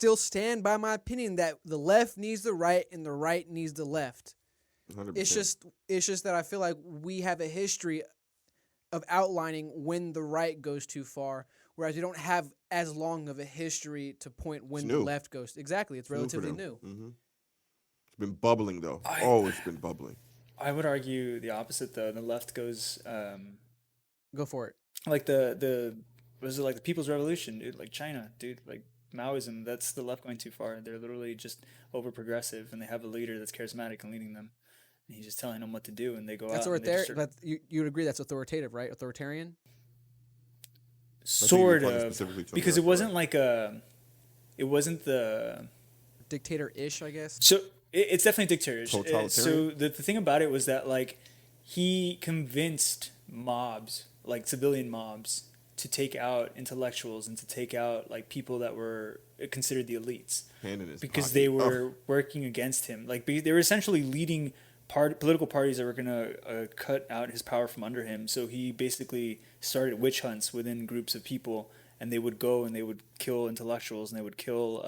still stand by my opinion that the left needs the right and the right needs the left. 100%. It's just that I feel like we have a history of outlining when the right goes too far, whereas you don't have as long of a history to point when the left goes. Exactly, it's relatively new. Mm-hmm. It's been bubbling though. It's been bubbling. I would argue the opposite though. The left goes Go for it. like the was it like the People's Revolution, dude? Like China, dude. Like Maoism. That's the left going too far. They're literally just over progressive, and they have a leader that's charismatic and leading them. And he's just telling them what to do, and they go that's out. But you would agree that's authoritative, right? Authoritarian. Sort of, because it wasn't like it wasn't the dictator-ish, I guess. So it's definitely dictatorial. So the thing about it was that like he convinced mobs, like civilian mobs, to take out intellectuals and to take out like people that were considered the elites, because they were working against him. Like they were essentially leading political parties that were going to cut out his power from under him. So he basically started witch hunts within groups of people, and they would go and they would kill intellectuals and they would kill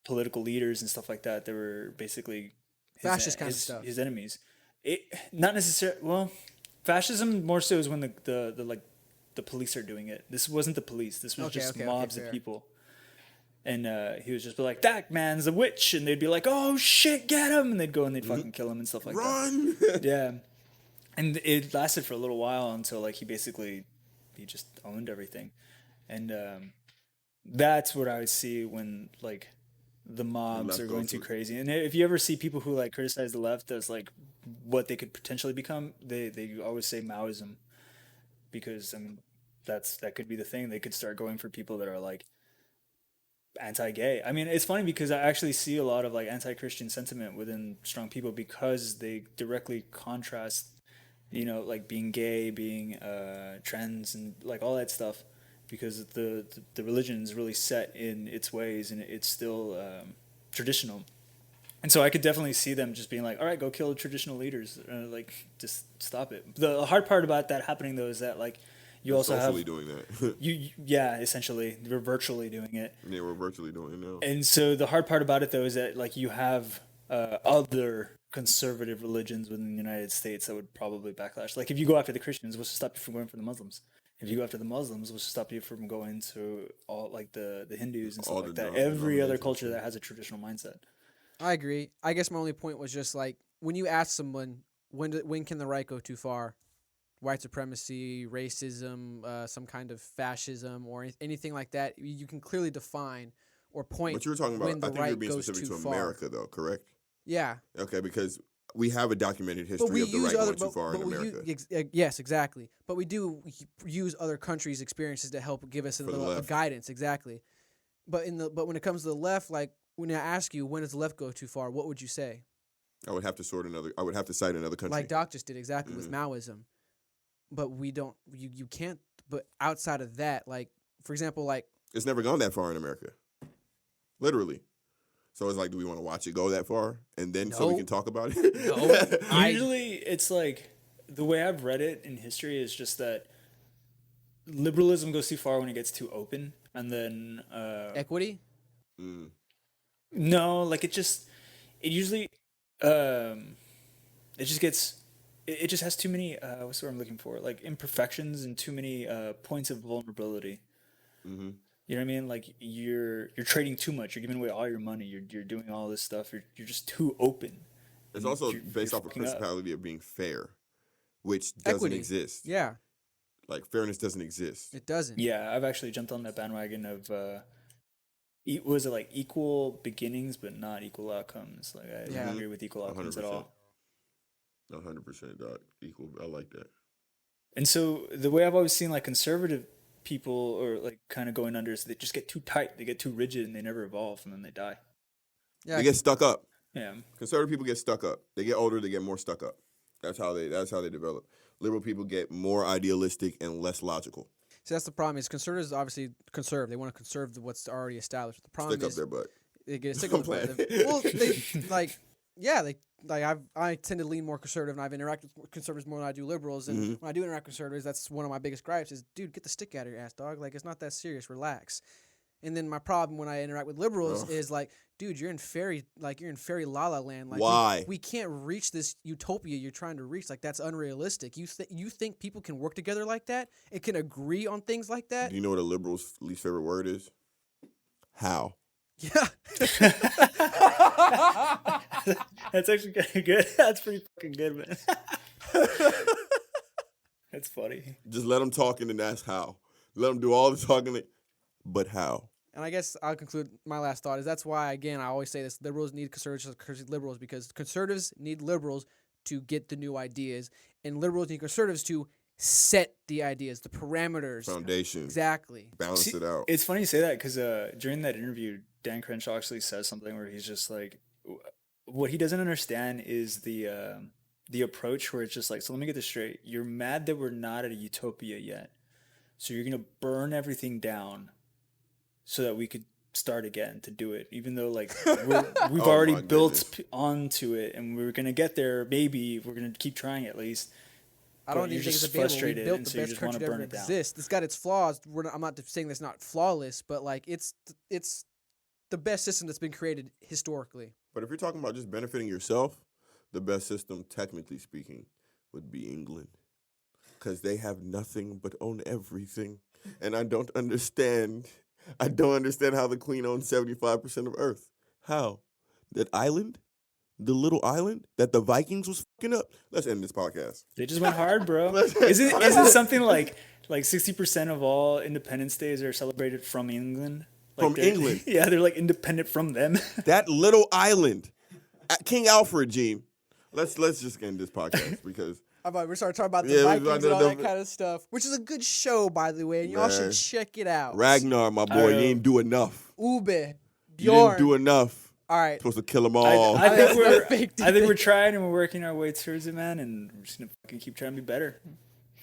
political leaders and stuff like that. They were basically fascist kind of stuff. His enemies. Not necessarily. Well, fascism more so is when the police are doing it. This wasn't the police. This was just mobs of people. And he was just like, that man's a witch. And they'd be like, oh, shit, get him. And they'd go and they'd fucking kill him and stuff like that. Yeah. And it lasted for a little while until, like, he just owned everything. And that's what I would see when, like, the mobs are going too crazy. And if you ever see people who, like, criticize the left as, like, what they could potentially become, they always say Maoism. Because, I mean, that could be the thing. They could start going for people that are, like, anti-gay. I mean, it's funny because I actually see a lot of like anti-Christian sentiment within strong people because they directly contrast, you know, like being gay, being trans, and like all that stuff, because the religion is really set in its ways and it's still traditional. And so I could definitely see them just being like, all right, go kill traditional leaders, like just stop it. The hard part about that happening though is that like you also have doing that. Essentially we're virtually doing it. Yeah, we're virtually doing it now. And so the hard part about it though is that like you have other conservative religions within the United States that would probably backlash. Like if you go after the Christians, what's to stop you from going for the Muslims? If you go after the Muslims, what's to stop you from going to all like the Hindus and stuff like that? Every other culture that has a traditional mindset. I agree. I guess my only point was just like when you ask someone when can the right go too far? White supremacy, racism, some kind of fascism, or anything like that, you can clearly define or point. But you were talking about, when the I think right you're being goes specific too to far. America, though, correct? Yeah. Okay, because we have a documented history of the right going too far in America. Yes, exactly. But we do use other countries' experiences to help give us a little guidance, exactly. But when it comes to the left, like when I ask you when does the left go too far, what would you say? I would have to cite another country. Like Doc just did exactly with Maoism. But we don't. You can't. But outside of that, like for example, like it's never gone that far in America, literally. So it's like, do we want to watch it go that far, and then so we can talk about it? No. Usually, it's like the way I've read it in history is just that liberalism goes too far when it gets too open, and then equity. No, like it just gets. It just has too many. What's the word I'm looking for? Like imperfections and too many points of vulnerability. Mm-hmm. You know what I mean? Like you're trading too much. You're giving away all your money. You're doing all this stuff. You're just too open. It's also based off a principality of being fair, which doesn't exist. Yeah. Like fairness doesn't exist. It doesn't. Yeah, I've actually jumped on that bandwagon of. Was it like equal beginnings but not equal outcomes? Like I don't agree with equal outcomes 100%. At all. 100%, Doc. Equal. I like that. And so the way I've always seen like conservative people or like kind of going under is they just get too tight, they get too rigid, and they never evolve, and then they die. Yeah, they get stuck up. Yeah. Conservative people get stuck up. They get older, they get more stuck up. That's how they develop. Liberal people get more idealistic and less logical. See, that's the problem. Is conservatives obviously conserve. They want to conserve what's already established. The problem stick up their butt. They get stick up their butt. Well, I tend to lean more conservative, and I've interacted with conservatives more than I do liberals. And when I do interact with conservatives, that's one of my biggest gripes is, dude, get the stick out of your ass, dog. Like, it's not that serious. Relax. And then my problem when I interact with liberals is like, dude, you're in fairy la la land. Like, why? We can't reach this utopia you're trying to reach. Like, that's unrealistic. You think people can work together like that? It can agree on things like that? Do you know what a liberal's least favorite word is? How? Yeah. That's actually good. That's pretty fucking good, man. That's funny. Just let them talk and then ask how. Let them do all the talking, but how? And I guess I'll conclude my last thought is that's why, again, I always say this. Liberals need liberals because conservatives need liberals to get the new ideas, and liberals need conservatives to set the ideas, the parameters. Foundation. Exactly. Balance it out. It's funny you say that because during that interview, Dan Crenshaw actually says something where he's just like, what he doesn't understand is the approach where it's just like, so let me get this straight. You're mad that we're not at a utopia yet. So you're going to burn everything down so that we could start again to do it, even though like we've already built onto it and we're going to get there. Maybe we're going to keep trying at least. I don't even think it's debatable. We built the best country to ever exist. It's got its flaws. I'm not saying that's not flawless, but like it's the best system that's been created historically. But if you're talking about just benefiting yourself, the best system, technically speaking, would be England. Because they have nothing but own everything. And I don't understand how the Queen owns 75% of Earth. How? That island? The little island that the Vikings was fucking up? Let's end this podcast. They just went hard, bro. Isn't something like 60% of all Independence Days are celebrated from England? Like from England? Yeah, they're like independent from them. That little island. King Alfred, Gene. Let's just end this podcast because... We're starting talking about the Vikings and all that kind of stuff, which is a good show, by the way, and y'all should check it out. Ragnar, my boy, you ain't do enough. Ube, Bjorn. You didn't do enough. All right. Supposed to kill them all. I think we're trying and we're working our way towards it, man, and we're just going to fucking keep trying to be better.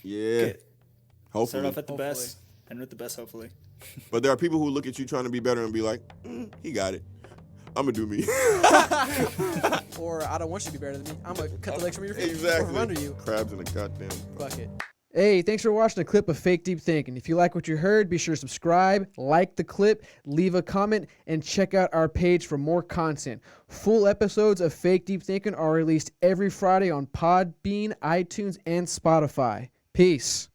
Yeah. Hopefully. Start off at the best, end with the best, hopefully. But there are people who look at you trying to be better and be like, he got it. I'm going to do me. Or I don't want you to be better than me. I'm going to cut the legs from your feet. Exactly. From under you. Crabs in a goddamn bucket. Hey, thanks for watching a clip of Fake Deep Thinking. If you like what you heard, be sure to subscribe, like the clip, leave a comment, and check out our page for more content. Full episodes of Fake Deep Thinking are released every Friday on Podbean, iTunes, and Spotify. Peace.